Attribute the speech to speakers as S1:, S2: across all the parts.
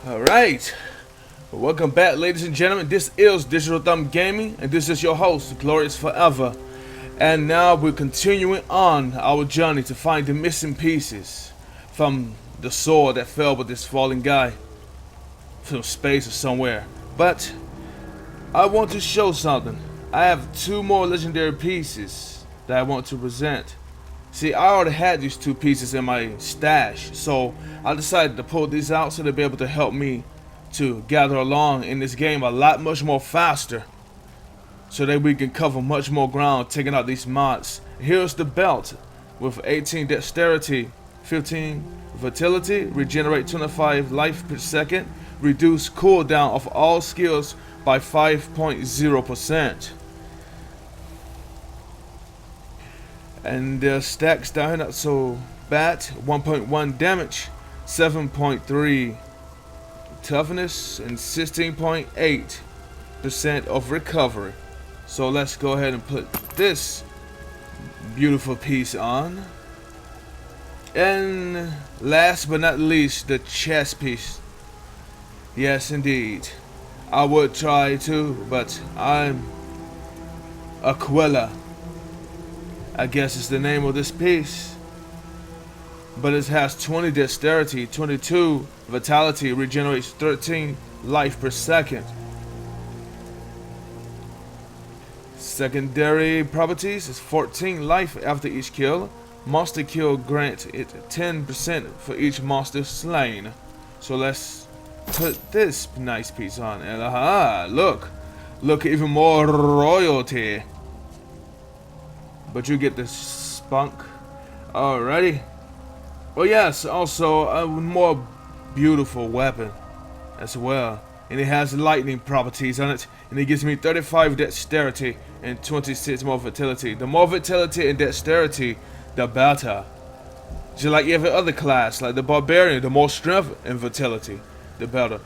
S1: Alright, welcome back ladies and gentlemen. This is DigitalTHUMBGaming and this is your host, Glorious Forever. And now we're continuing on our journey to find the missing pieces from the sword that fell with this fallen guy from space or somewhere. But I want to show something. I have two more legendary pieces that I want to present. See, I already had these two pieces in my stash, so I decided to pull these out so they'll be able to help me to gather along in this game a lot much more faster, so that we can cover much more ground taking out these mods. Here's the belt with 18 dexterity, 15 vitality, regenerate 25 life per second, reduce cooldown of all skills by 5.0%. And the stacks down here not so bad. 1.1 damage, 7.3 toughness, and 16.8% of recovery. So let's go ahead and put this beautiful piece on. And last but not least, the chest piece. Yes indeed, I would try to, but I'm Aquila, I guess is the name of this piece. But it has 20 dexterity, 22 vitality, regenerates 13 life per second. Secondary properties is 14 life after each kill. Monster kill grant it 10% for each monster slain. So let's put this nice piece on. And look even more royalty. But you get this spunk. Alrighty. Oh yes, also a more beautiful weapon as well. And it has lightning properties on it. And it gives me 35 dexterity and 26 more vitality. The more vitality and dexterity, the better. Just like every other class, like the barbarian, the more strength and vitality, the better.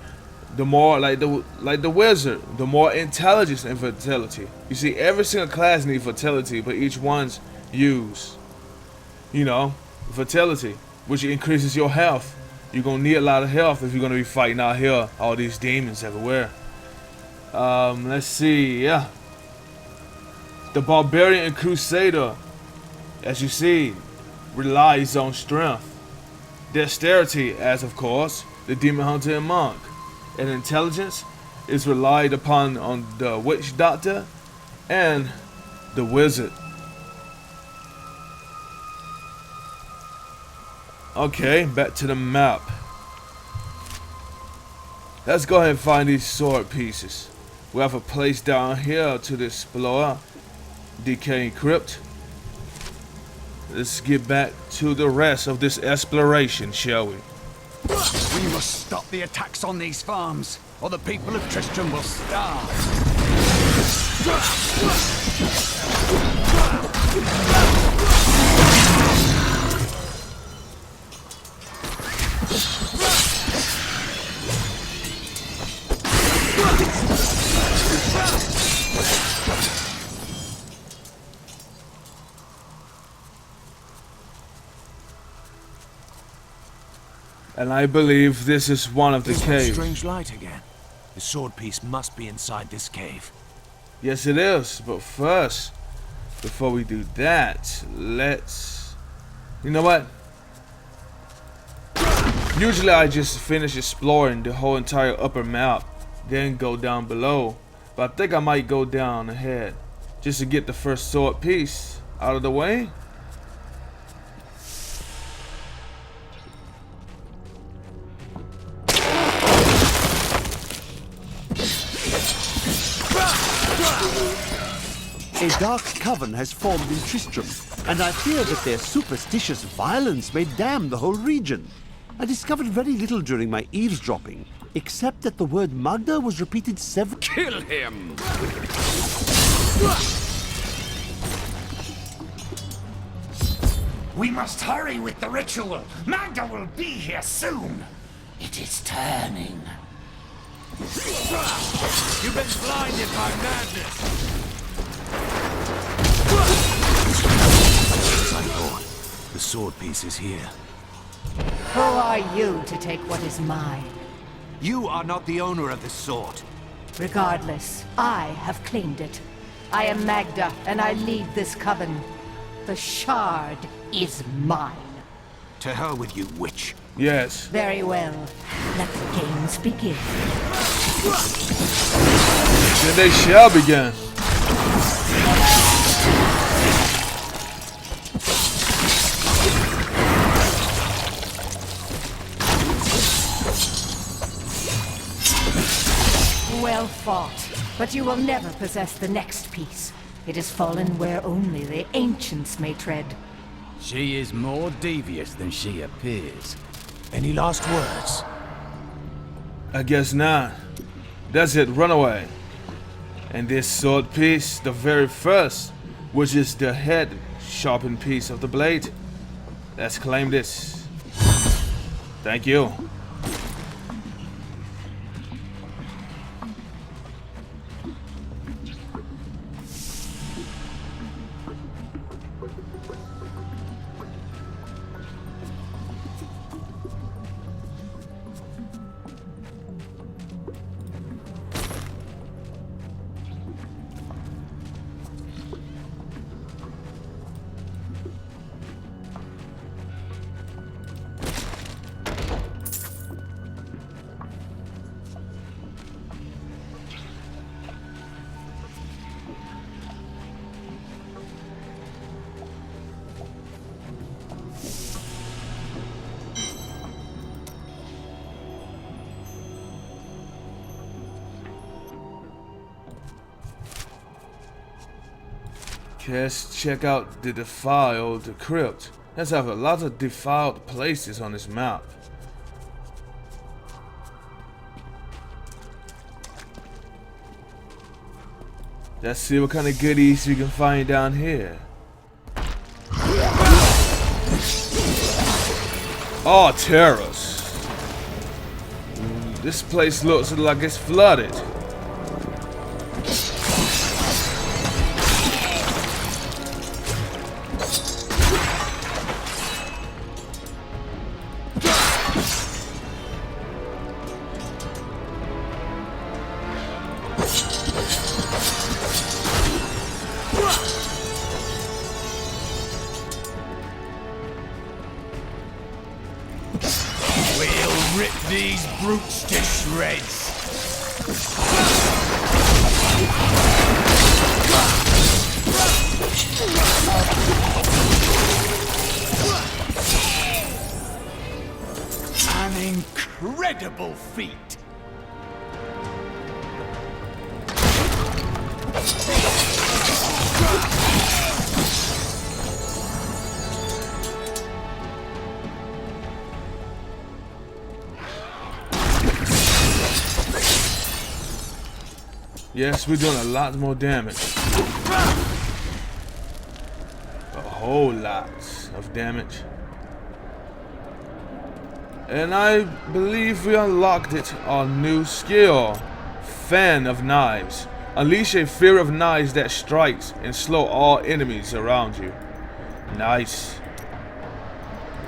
S1: The more like the wizard, the more intelligence and vitality. You see, every single class needs vitality, but each one's use, vitality, which increases your health. You're gonna need a lot of health if you're gonna be fighting out here, all these demons everywhere. Let's see, yeah. The barbarian and crusader, as you see, relies on strength, dexterity, as of course, the demon hunter and monk. And intelligence is relied upon on the witch doctor and the wizard. Okay, back to the map. Let's go ahead and find these sword pieces. We have a place down here to explore. Decaying crypt. Let's get back to the rest of this exploration, shall we?
S2: We must stop the attacks on these farms, or the people of Tristram will starve.
S1: And I believe this is one of the caves.
S3: Strange light again. The sword piece must be inside this cave.
S1: Yes, it is. But first, before we do that, let's... You know what? Usually I just finish exploring the whole entire upper map, then go down below. But I think I might go down ahead, just to get the first sword piece out of the way.
S4: A dark coven has formed in Tristram, and I fear that their superstitious violence may damn the whole region. I discovered very little during my eavesdropping, except that the word Magda was repeated several...
S2: Kill him!
S5: We must hurry with the ritual. Magda will be here soon. It is turning.
S3: You've been blinded by madness! As I thought, the sword piece is here.
S6: Who are you to take what is mine?
S3: You are not the owner of this sword.
S6: Regardless, I have claimed it. I am Magda, and I lead this coven. The shard is mine.
S3: To hell with you, witch.
S1: Yes.
S6: Very well. Let the games begin.
S1: Then they shall begin.
S6: Well fought. But you will never possess the next piece. It has fallen where only the ancients may tread.
S2: She is more devious than she appears.
S3: Any last words?
S1: I guess not. That's it, run away. And this sword piece, the very first, which is the head sharpened piece of the blade. Let's claim this. Thank you. Okay, let's check out the defiled crypt. Let's have a lot of defiled places on this map. Let's see what kind of goodies we can find down here. Oh, terrors. This place looks like it's flooded.
S2: We'll rip these brutes to shreds. An incredible feat.
S1: Yes, we're doing a lot more damage. A whole lot of damage. And I believe we unlocked it, our new skill. Fan of Knives. Unleash a fear of knives that strikes and slow all enemies around you. Nice.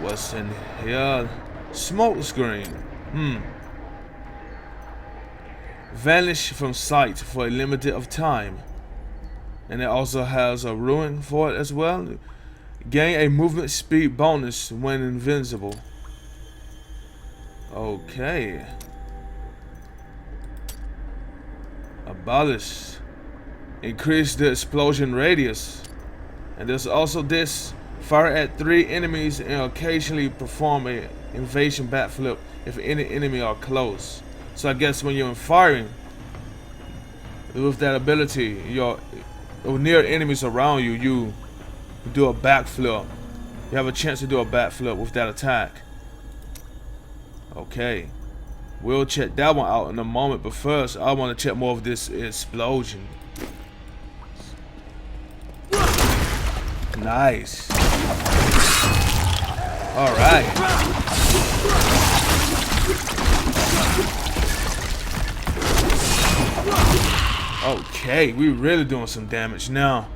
S1: What's in here? Smoke screen. Vanish from sight for a limited of time. And it also has a ruin for it as well. Gain a movement speed bonus when invincible. Okay. Abolish. Increase the explosion radius. And there's also this. Fire at 3 enemies and occasionally perform a invasion backflip if any enemy are close. So I guess when you're firing with that ability, you're near enemies around you, you do a backflip. You have a chance to do a backflip with that attack. Okay. We'll check that one out in a moment, but first I want to check more of this explosion. Nice. Alright. Okay, we're really doing some damage now.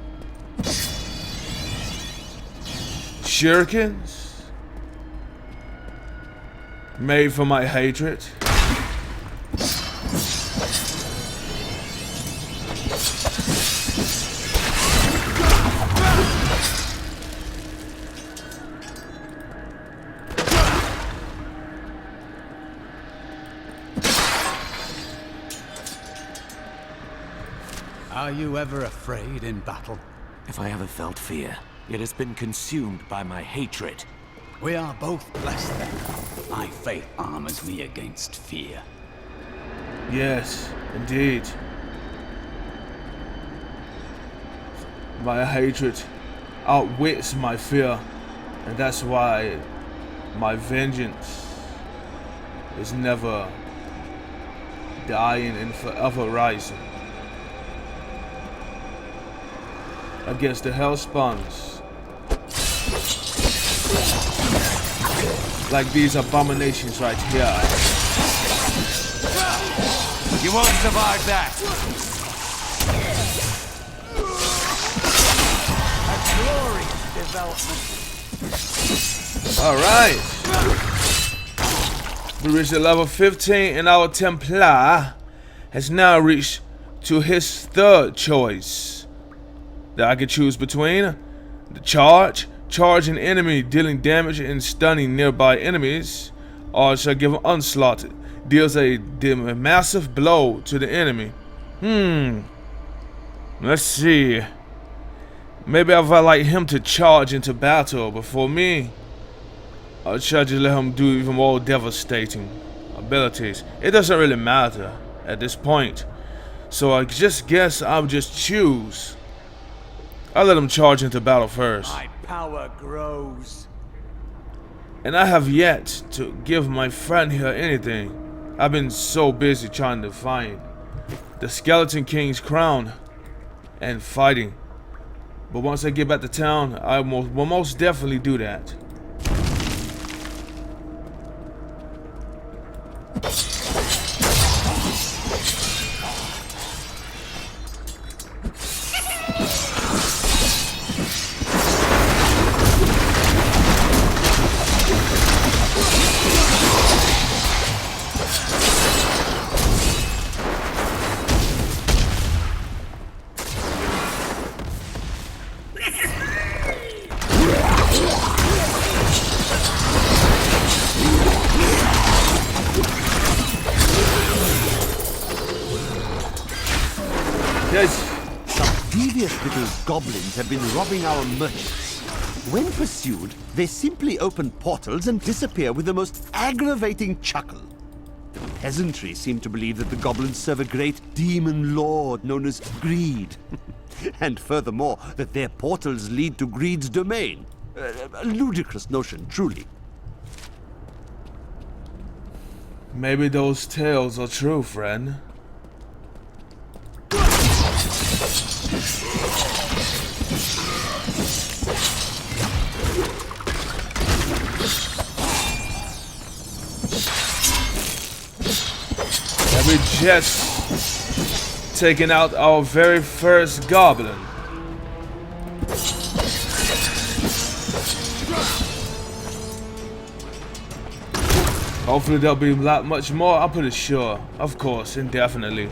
S1: Shurikens. Made for my hatred.
S2: Are you ever afraid in battle?
S3: If I ever felt fear, it has been consumed by my hatred.
S2: We are both blessed then. My faith armors me against fear.
S1: Yes, indeed. My hatred outwits my fear, and that's why my vengeance is never dying and forever rising against the hellspawns, like these abominations right here.
S2: You won't survive that! A glorious development.
S1: Alright. We reached level 15 and our Templar has now reached to his third choice that I can choose between. The charge an enemy dealing damage and stunning nearby enemies, or shall give an onslaught, deals a massive blow to the enemy. Let's see. Maybe if I like him to charge into battle before me, or should I just let him do even more devastating abilities? It doesn't really matter at this point. So I just guess I'll just choose. I'll let him charge into battle first.
S2: My power grows.
S1: And I have yet to give my friend here anything. I've been so busy trying to find the Skeleton King's crown and fighting. But once I get back to town, I will most definitely do that.
S4: Some devious little goblins have been robbing our merchants. When pursued, they simply open portals and disappear with the most aggravating chuckle. The peasantry seem to believe that the goblins serve a great demon lord known as Greed. And furthermore, that their portals lead to Greed's domain. A ludicrous notion, truly.
S1: Maybe those tales are true, friend. And we just taken out our very first goblin. Hopefully there'll be a lot much more. I'm pretty sure. Of course, indefinitely.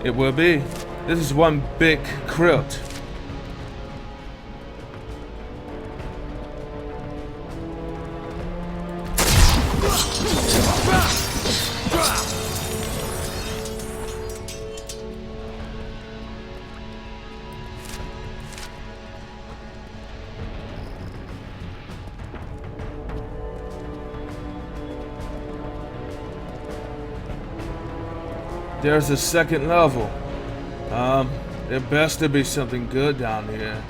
S1: It will be. This is one big crypt. There's a second level. There best to be something good down here.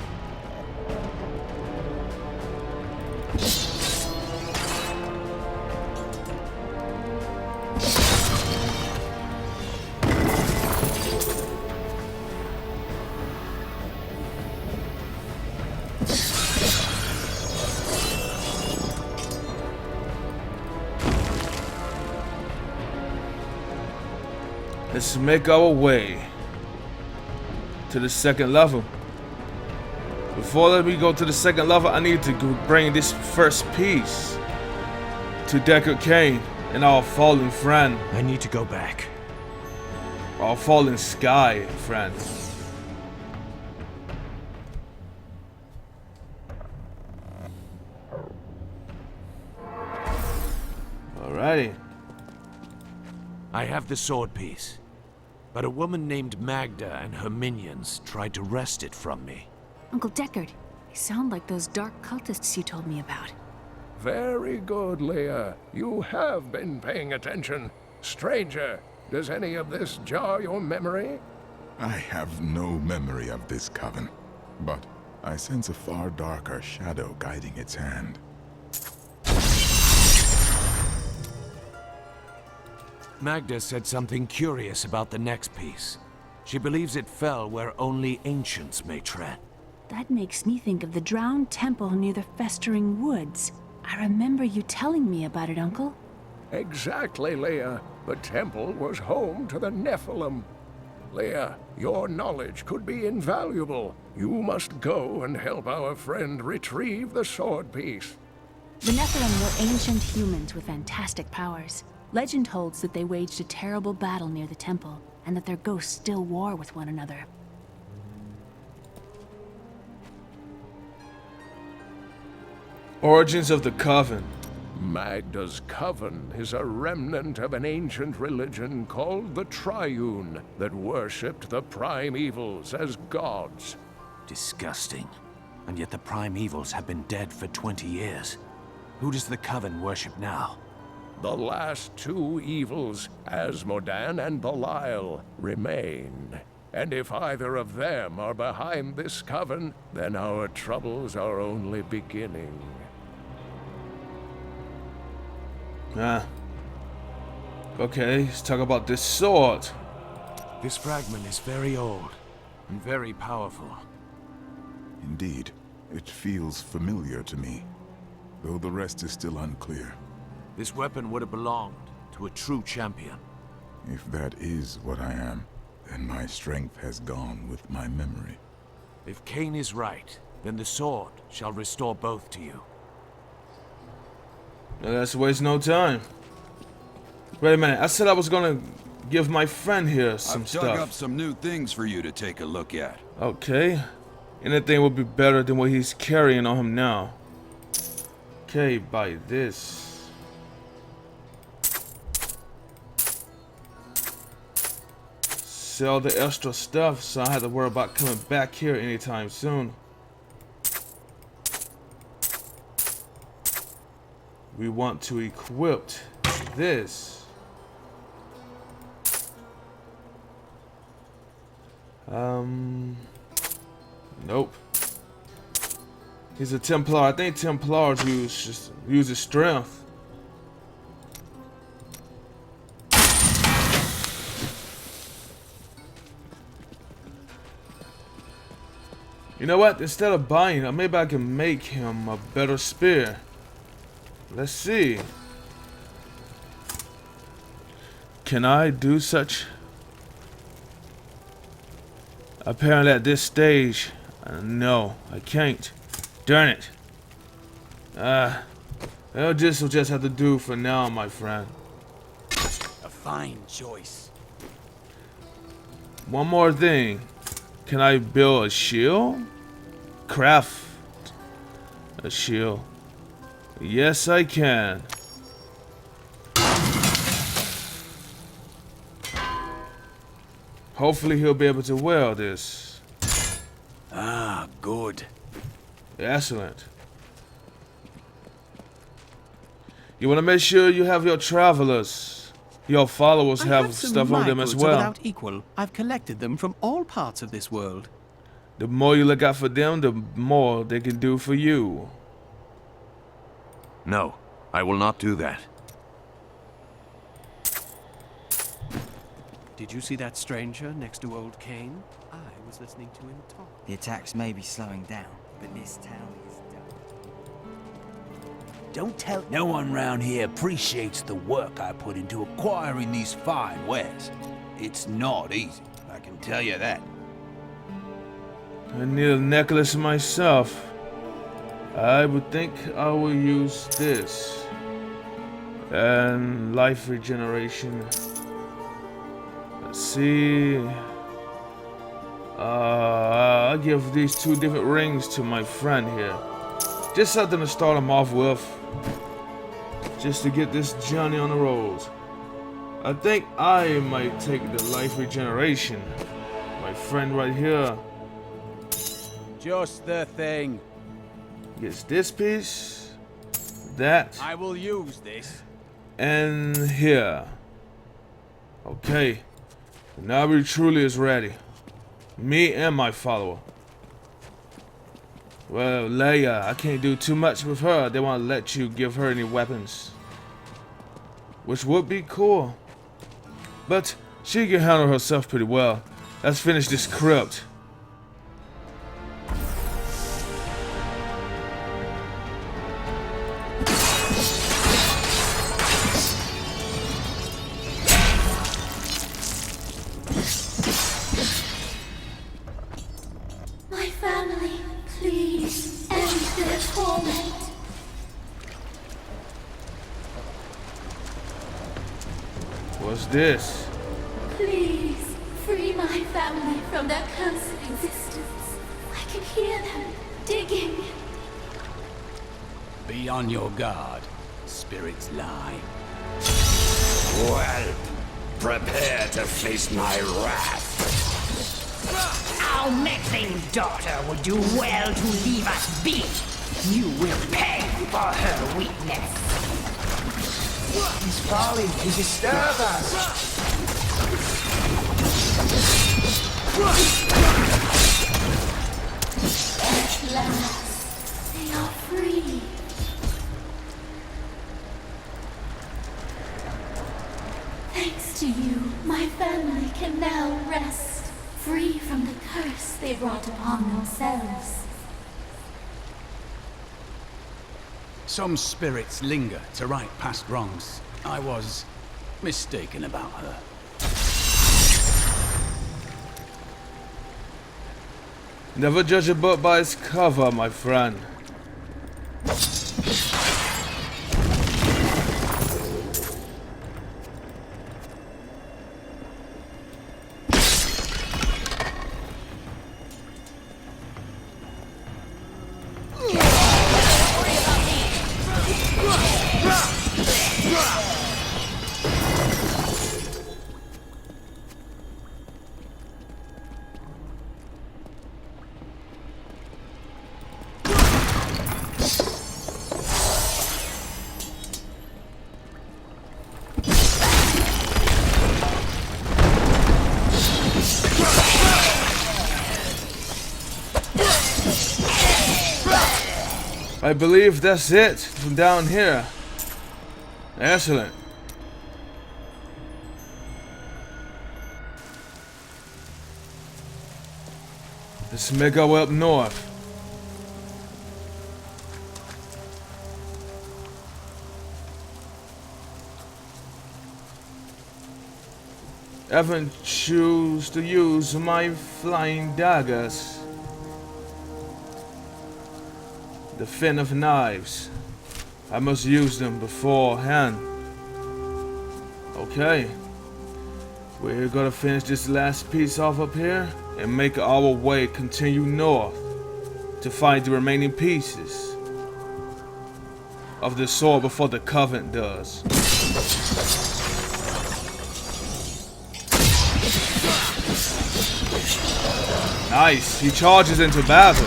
S1: Let's make our way to the second level. Before we go to the second level, I need to bring this first piece to Deckard Cain and our fallen friend.
S3: I need to go back.
S1: Our fallen sky friend. Alrighty.
S3: I have the sword piece. but a woman named Magda and her minions tried to wrest it from me.
S7: Uncle Deckard, they sound like those dark cultists you told me about.
S8: Very good, Leah. You have been paying attention. Stranger, does any of this jar your memory?
S9: I have no memory of this coven, but I sense a far darker shadow guiding its hand.
S3: Magda said something curious about the next piece. She believes it fell where only ancients may tread.
S7: That makes me think of the drowned temple near the festering woods. I remember you telling me about it, Uncle.
S8: Exactly, Leah. The temple was home to the Nephilim. Leah, your knowledge could be invaluable. You must go and help our friend retrieve the sword piece.
S7: The Nephilim were ancient humans with fantastic powers. Legend holds that they waged a terrible battle near the temple, and that their ghosts still war with one another.
S1: Origins of the Coven.
S8: Magda's coven is a remnant of an ancient religion called the Triune that worshipped the primevals as gods.
S3: Disgusting. And yet the primevals have been dead for 20 years. Who does the Coven worship now?
S8: The last two evils, Asmodan and Belial, remain. And if either of them are behind this coven, then our troubles are only beginning.
S1: Okay, let's talk about this sword.
S3: This fragment is very old and very powerful.
S9: Indeed, it feels familiar to me, though the rest is still unclear.
S3: This weapon would have belonged to a true champion.
S9: If that is what I am, then my strength has gone with my memory.
S3: If Cain is right, then the sword shall restore both to you.
S1: Now let's waste no time. Wait a minute, I said I was gonna give my friend here some
S10: I've dug up
S1: stuff.
S10: some new things for you to take a look at.
S1: Okay. Anything would be better than what he's carrying on him now. Okay, buy this. Sell the extra stuff so I don't have to worry about coming back here anytime soon. We want to equip this. Nope. He's a Templar. I think Templars use his strength. You know what? Instead of buying it, maybe I can make him a better spear. Let's see. Can I do such? Apparently at this stage, no, I can't. Darn it. Well, this will just have to do for now, my friend.
S2: A fine choice.
S1: One more thing. Can I build a shield? Craft a shield. Yes, I can. Hopefully he'll be able to wear this.
S2: Ah, good.
S1: Excellent. You want to make sure you have your travelers. Your followers have stuff on them as well.
S11: Without equal. I've collected them from all parts of this world.
S1: The more you look out for them, the more they can do for you.
S3: No, I will not do that.
S11: Did you see that stranger next to old Cain? I was listening to him talk.
S12: The attacks may be slowing down, but this town is done.
S2: Don't tell. No one round here appreciates the work I put into acquiring these fine wares. It's not easy, I can tell you that.
S1: I need a necklace myself. I would think I will use this. And life regeneration. Let's see. I'll give these two different rings to my friend here. Just something to start him off with. Just to get this journey on the road. I think I might take the life regeneration. My friend right here
S2: Just the thing.
S1: gets this piece, that,
S2: I will use this.
S1: and here. Okay, now we truly is ready. Me and my follower. Well, Leia, I can't do too much with her. They won't let you give her any weapons, which would be cool. But she can handle herself pretty well. Let's finish this crypt.
S13: My family, please end their torment.
S1: What's this?
S13: Please free my family from their cursed existence. I can hear them digging.
S2: Be on your guard. Spirits lie.
S5: Well, prepare to face my wrath.
S6: Our meddling daughter would do well to leave us be. You will pay for her weakness.
S5: He's falling to disturb us.
S13: At last, they are free. Thanks to you, my family can now rest, free from the curse they brought upon themselves.
S2: Some spirits linger to right past wrongs. I was mistaken about her.
S1: Never judge a book by its cover, my friend. I believe that's it from down here. Excellent. Let's make our way up north. Evan choose to use my flying daggers. The fin of knives. I must use them beforehand. Okay. We're gonna finish this last piece off up here and make our way continue north to find the remaining pieces of the sword before the Covenant does. Nice, he charges into battle.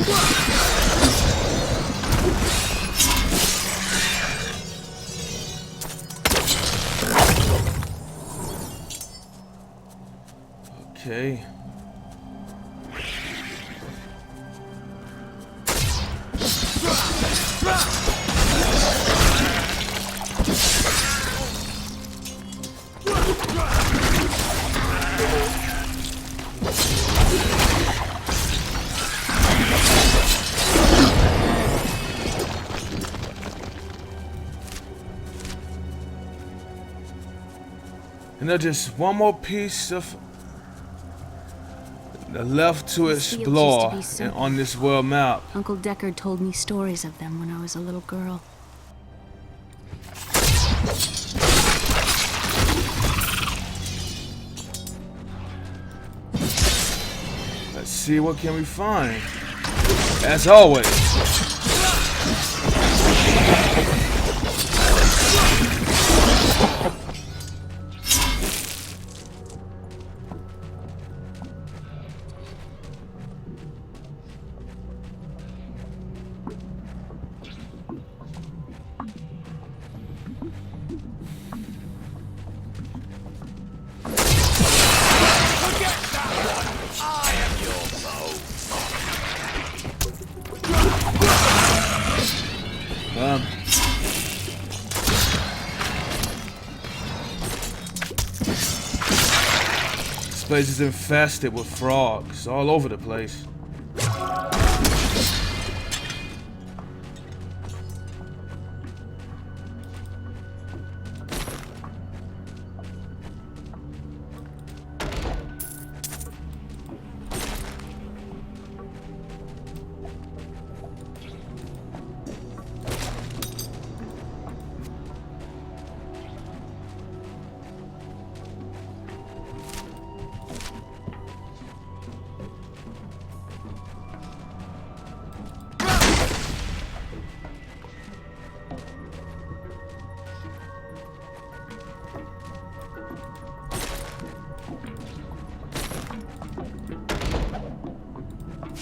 S1: Okay. And there's just one more piece of left to explore and on this world map.
S7: Uncle Deckard told me stories of them when I was a little girl.
S1: Let's see what can we find. As always. This place is infested with frogs all over the place.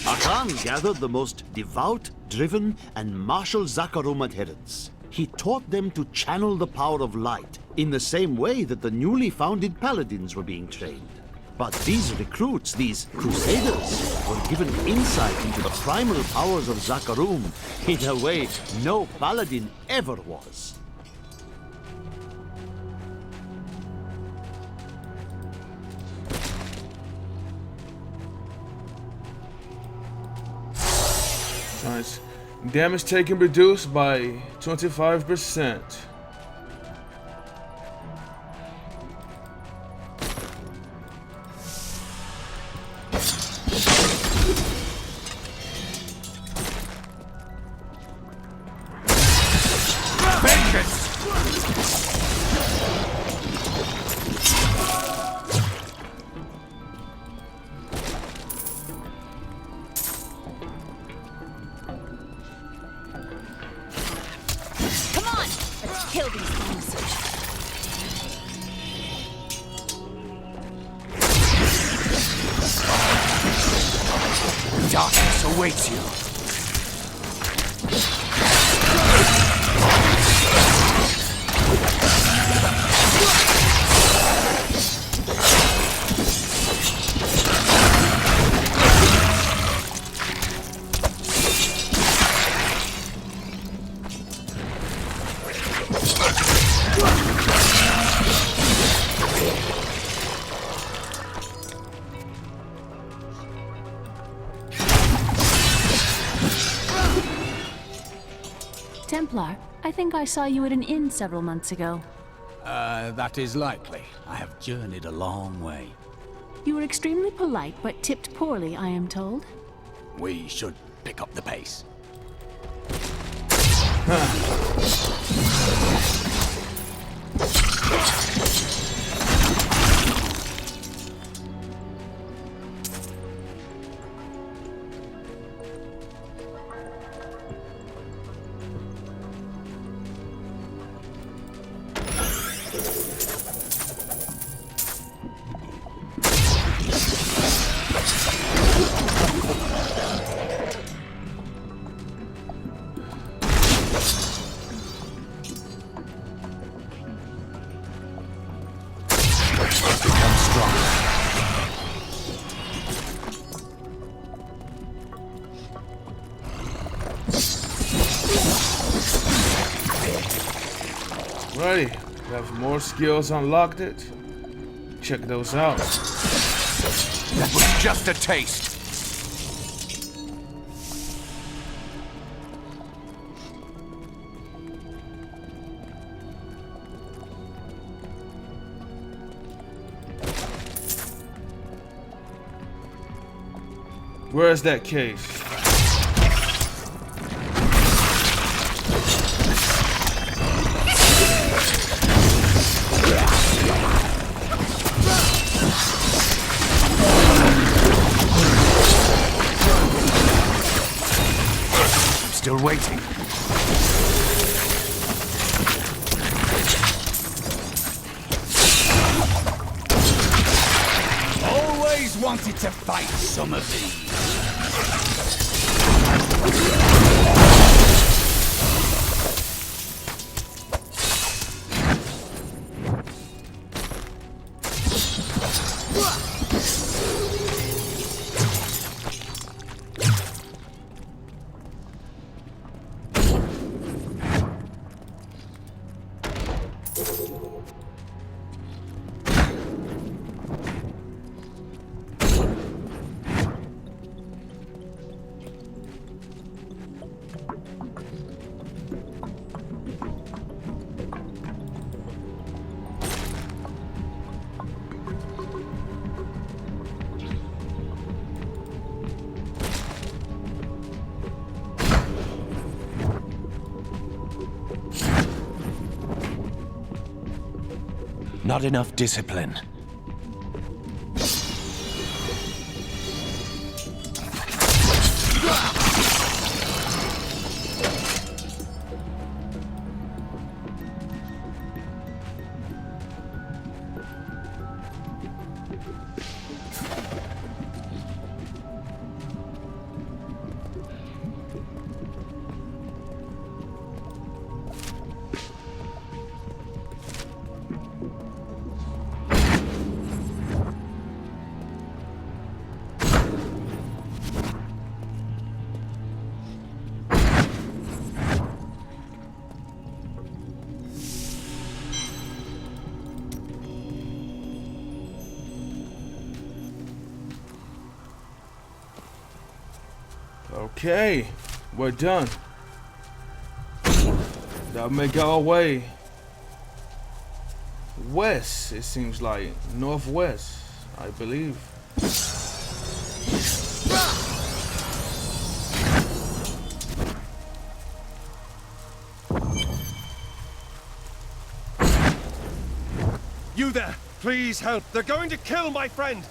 S4: Akan gathered the most devout, driven, and martial Zakarum adherents. He taught them to channel the power of light in the same way that the newly founded paladins were being trained. But these recruits, these crusaders, were given insight into the primal powers of Zakarum in a way no paladin ever was.
S1: Nice. Damage taken reduced by 25%.
S7: Kill these things.
S2: Darkness awaits you.
S7: Templar, I think I saw you at an inn several months ago.
S2: That is likely. I have journeyed a long way.
S7: You were extremely polite, but tipped poorly, I am told.
S2: We should pick up the pace.
S1: Righty, we have more skills unlocked it. Check those out.
S2: That was just a taste.
S1: Where's that case?
S2: Still waiting. Always wanted to fight some of these.
S3: Not enough discipline.
S1: Okay, we're done. That'll make our way west, it seems like. Northwest, I believe.
S14: You there! Please help! They're going to kill my friend!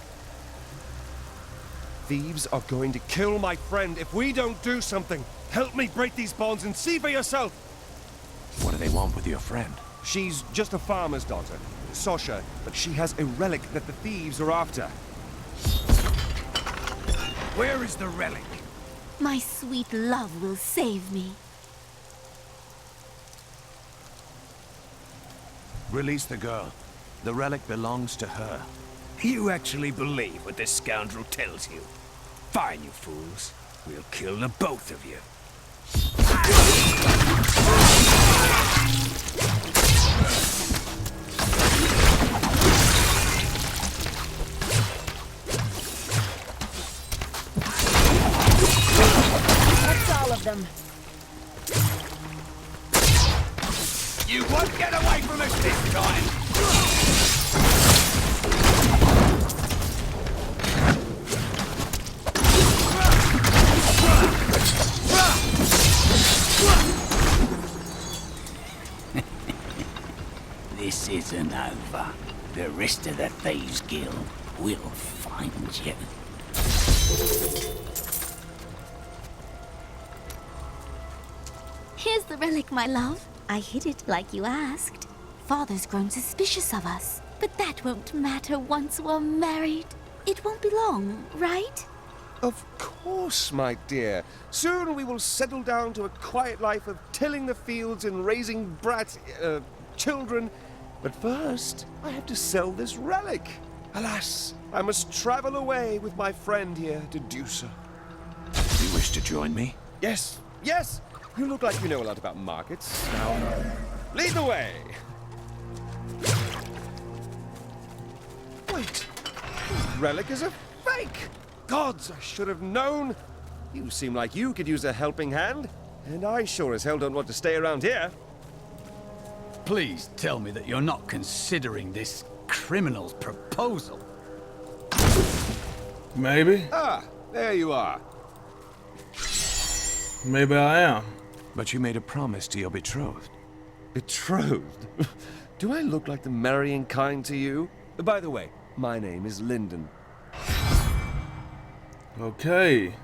S14: Thieves are going to kill my friend if we don't do something. Help me break these bonds and see for yourself.
S3: What do they want with your friend?
S14: She's just a farmer's daughter, Sasha, but she has a relic that the thieves are after.
S2: Where is the relic?
S13: My sweet love will save me.
S3: Release the girl. The relic belongs to her.
S2: You actually believe what this scoundrel tells you? Fine, you fools. We'll kill the both of you.
S6: That's all of them.
S2: You won't get away from us this time! This isn't over. The rest of the Thieves Guild will find you.
S13: Here's the relic, my love. I hid it like you asked. Father's grown suspicious of us, but that won't matter once we're married. It won't be long, right?
S14: Of course, my dear. Soon we will settle down to a quiet life of tilling the fields and raising children. But first, I have to sell this relic. Alas, I must travel away with my friend here to do so.
S3: You wish to join me?
S14: Yes, yes! You look like you know a lot about markets. Now, lead the way! Wait, this relic is a fake! Gods, I should have known! You seem like you could use a helping hand, and I sure as hell don't want to stay around here.
S2: Please tell me that you're not considering this criminal's proposal.
S1: Maybe.
S14: Ah, there you are.
S1: Maybe I am.
S3: But you made a promise to your betrothed.
S14: Betrothed? Do I look like the marrying kind to you? By the way, my name is Lyndon.
S1: Okay.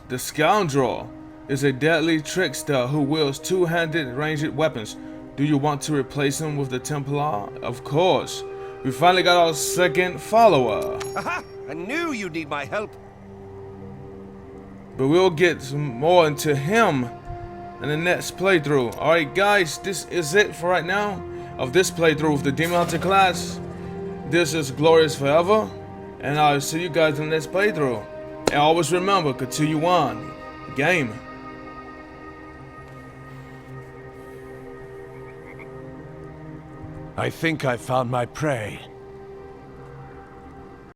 S1: The scoundrel is a deadly trickster who wields two-handed ranged weapons. Do you want to replace him with the Templar? Of course. We finally got our second follower.
S14: Aha! I knew you'd need my help.
S1: But we'll get some more into him in the next playthrough. Alright guys, this is it for right now of this playthrough of the Demon Hunter class. This is Glorious Forever, and I'll see you guys in the next playthrough. And always remember, continue on gaming.
S3: I think I found my prey.